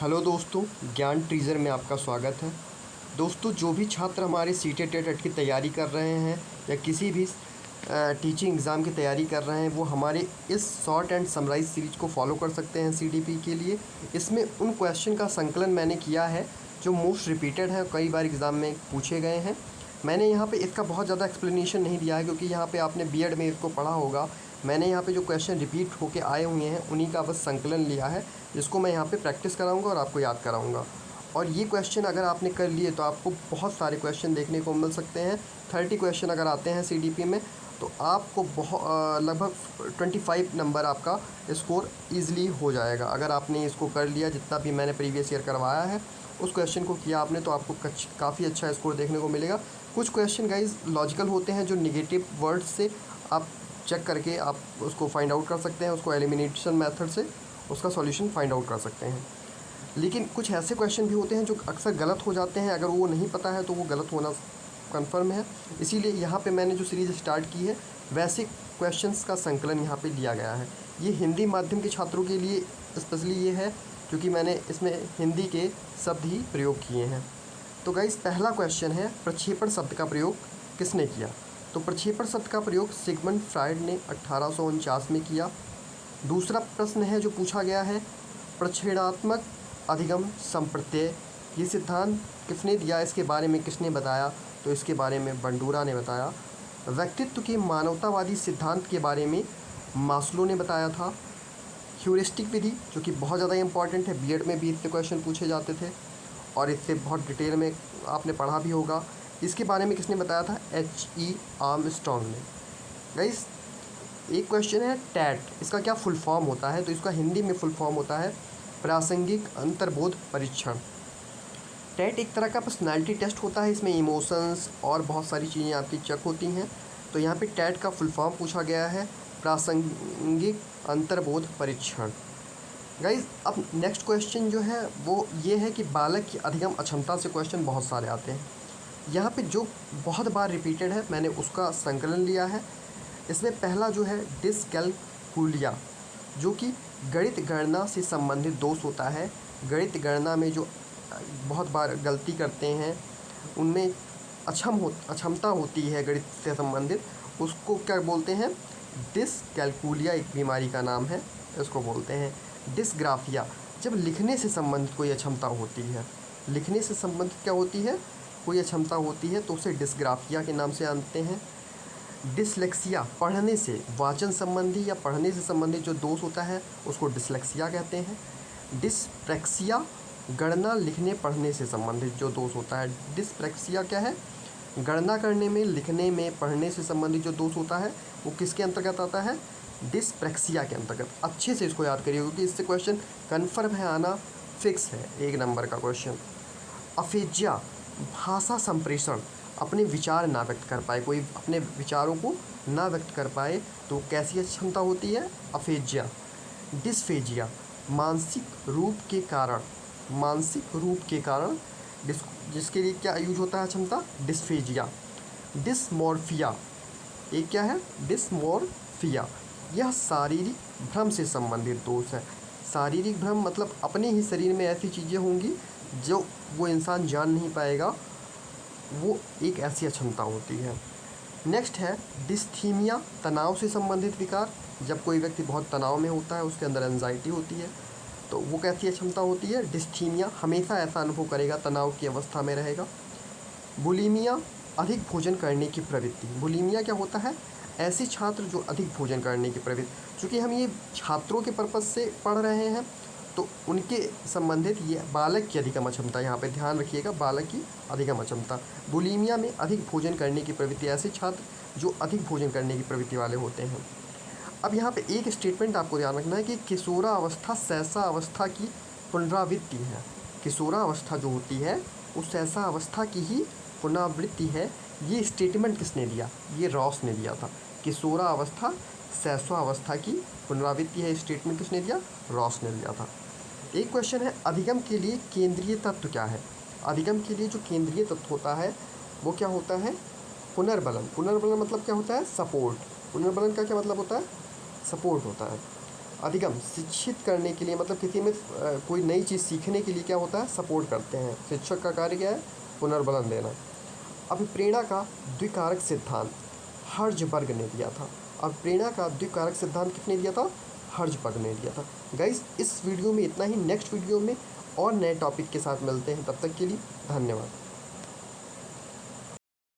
Hello दोस्तों, ज्ञान teaser में आपका स्वागत है। दोस्तों, जो भी छात्र हमारे सीटेट टेट की तैयारी कर रहे हैं या किसी भी टीचिंग एग्ज़ाम की तैयारी कर रहे हैं, वो हमारे इस शॉर्ट एंड समराइज सीरीज को फॉलो कर सकते हैं सीडीपी के लिए। इसमें उन क्वेश्चन का संकलन मैंने किया है जो मोस्ट रिपीटेड हैं, कई बार एग्ज़ाम में पूछे गए हैं। मैंने यहाँ पे इसका बहुत ज़्यादा एक्सप्लेनेशन नहीं दिया है क्योंकि यहाँ पे आपने बीएड में इसको पढ़ा होगा। मैंने यहाँ पे जो क्वेश्चन रिपीट होके आए हुए हैं उन्हीं का बस संकलन लिया है, जिसको मैं यहाँ पे प्रैक्टिस कराऊंगा और आपको याद कराऊंगा। और ये क्वेश्चन अगर आपने कर लिए तो आपको बहुत सारे क्वेश्चन देखने को मिल सकते हैं। 30 क्वेश्चन अगर आते हैं सीडीपी में तो आपको लगभग 25 नंबर आपका स्कोर ईज़िली हो जाएगा। अगर आपने इसको कर लिया, जितना भी मैंने प्रीवियस ईयर करवाया है उस क्वेश्चन को किया आपने, तो आपको काफ़ी अच्छा स्कोर देखने को मिलेगा। कुछ क्वेश्चन गाइज लॉजिकल होते हैं जो निगेटिव वर्ड्स से आप चेक करके आप उसको फाइंड आउट कर सकते हैं, उसको एलिमिनेशन मेथड से उसका सॉल्यूशन फाइंड आउट कर सकते हैं। लेकिन कुछ ऐसे क्वेश्चन भी होते हैं जो अक्सर गलत हो जाते हैं, अगर वो नहीं पता है तो वो गलत होना कंफर्म है। इसीलिए यहाँ पे मैंने जो सीरीज़ स्टार्ट की है वैसे क्वेश्चंस का संकलन यहाँ पे लिया गया है। ये हिंदी माध्यम के छात्रों के लिए स्पेशली ये है क्योंकि मैंने इसमें हिंदी के शब्द ही प्रयोग किए हैं। तो गाइस, पहला क्वेश्चन है, प्रक्षेपण शब्द का प्रयोग किसने किया? तो प्रक्षेपण शब्द का प्रयोग सिगमंड फ्रायड ने 1849 में किया। दूसरा प्रश्न है जो पूछा गया है, प्रक्षेणात्मक अधिगम संप्रत्यय ये सिद्धांत किसने दिया, इसके बारे में किसने बताया? तो इसके बारे में बंडूरा ने बताया। व्यक्तित्व के मानवतावादी सिद्धांत के बारे में मास्लो ने बताया था। ह्यूरिस्टिक विधि जो कि बहुत ज़्यादा इंपॉर्टेंट है, बीएड में भी इससे क्वेश्चन पूछे जाते थे और इससे बहुत डिटेल में आपने पढ़ा भी होगा। इसके बारे में किसने बताया था? H.E. आर्मस्ट्रॉन्ग ने। गाइस, एक क्वेश्चन है टैट, इसका क्या फुल फॉर्म होता है? तो इसका हिंदी में फुल फॉर्म होता है प्रासंगिक अंतर्बोध परीक्षण। टैट एक तरह का पर्सनालिटी टेस्ट होता है, इसमें इमोशंस और बहुत सारी चीज़ें आपकी चेक होती हैं। तो यहाँ पे टैट का फुल फॉर्म पूछा गया है प्रासंगिक अंतर्बोध परीक्षण। गाइज, अब नेक्स्ट क्वेश्चन जो है वो ये है कि बालक की अधिगम अक्षमता से क्वेश्चन बहुत सारे आते हैं। यहाँ पे जो बहुत बार रिपीटेड है मैंने उसका संकलन लिया है। इसमें पहला जो है डिसकैलकुलिया, जो कि गणित गणना से संबंधित दोष होता है। गणित गणना में जो बहुत बार गलती करते हैं उनमें अक्षमता होती है गणित से संबंधित, उसको क्या बोलते हैं? डिसकैलकुलिया एक बीमारी का नाम है, इसको बोलते हैं। डिस्ग्राफिया, जब लिखने से संबंधित कोई अक्षमता होती है, लिखने से संबंधित क्या होती है, कोई अक्षमता होती है तो उसे डिस्ग्राफिया के नाम से जानते हैं। डिसलेक्सिया, पढ़ने से वाचन संबंधी या पढ़ने से संबंधित जो दोष होता है उसको डिसलेक्सिया कहते हैं। डिस्प्रैक्सिया, गणना लिखने पढ़ने से संबंधित जो दोष होता है। डिस्प्रैक्सिया क्या है? गणना करने में, लिखने में, पढ़ने से संबंधित जो दोष होता है वो किसके अंतर्गत आता है? डिस्प्रैक्सिया के अंतर्गत। अच्छे से इसको याद करिए क्योंकि इससे क्वेश्चन कन्फर्म है, आना फिक्स है, 1 नंबर का क्वेश्चन। अफेजिया, भाषा संप्रेषण, अपने विचार ना व्यक्त कर पाए, कोई अपने विचारों को ना व्यक्त कर पाए तो कैसी क्षमता होती है? अफेजिया। डिस्फेजिया, मानसिक रूप के कारण, मानसिक रूप के कारण जिसके लिए क्या यूज होता है क्षमता? डिस्फेजिया। डिस्मॉर्फिया, एक क्या है? डिस्मॉर्फिया, यह शारीरिक भ्रम से संबंधित दोष है। शारीरिक भ्रम मतलब अपने ही शरीर में ऐसी चीज़ें होंगी जो वो इंसान जान नहीं पाएगा, वो एक ऐसी अक्षमता होती है। नेक्स्ट है डिस्थीमिया, तनाव से संबंधित विकार, जब कोई व्यक्ति बहुत तनाव में होता है, उसके अंदर एंजाइटी होती है, तो वो कैसी अक्षमता होती है? डिस्थीमिया, हमेशा ऐसा अनुभव करेगा, तनाव की अवस्था में रहेगा। बुलिमिया, अधिक भोजन करने की प्रवृत्ति। बुलिमिया क्या होता है? ऐसे छात्र जो अधिक भोजन करने की प्रवृत्ति, चूँकि हम ये छात्रों के पर्पज़ से पढ़ रहे हैं तो उनके संबंधित ये बालक की अधिगम अक्षमता, यहाँ पे ध्यान रखिएगा, बालक की अधिगम अक्षमता। बुलिमिया में अधिक भोजन करने की प्रवृत्ति, ऐसे छात्र जो अधिक भोजन करने की प्रवृत्ति वाले होते हैं। अब यहाँ पे एक स्टेटमेंट आपको ध्यान रखना है कि किशोरावस्था शैशवावस्था की पुनरावृत्ति है। किशोरावस्था जो होती है वो शैशवावस्था की ही पुनरावृत्ति है। ये स्टेटमेंट किसने दिया? ये रॉस ने दिया था। किशोरावस्था शैशवावस्था की पुनरावृत्ति है, स्टेटमेंट किसने दिया? रॉस ने दिया था। एक क्वेश्चन है, अधिगम के लिए केंद्रीय तत्व क्या है? अधिगम के लिए जो केंद्रीय तत्व होता है वो क्या होता है? पुनर्बलन। पुनर्बलन मतलब क्या होता है? सपोर्ट। पुनर्बलन का क्या मतलब होता है? सपोर्ट होता है। अधिगम शिक्षित करने के लिए, मतलब किसी में कोई नई चीज़ सीखने के लिए क्या होता है, सपोर्ट करते हैं। शिक्षक का कार्य क्या है, पुनर्बलन देना। अब प्रेरणा का द्विकारक सिद्धांत हर्ज़बर्ग ने दिया था। अब प्रेरणा का द्विकारक सिद्धांत किसने दिया था, हर्ज़बर्ग ने दिया था। गाइस इस वीडियो में इतना ही, नेक्स्ट वीडियो में और नए टॉपिक के साथ मिलते हैं, तब तक के लिए धन्यवाद।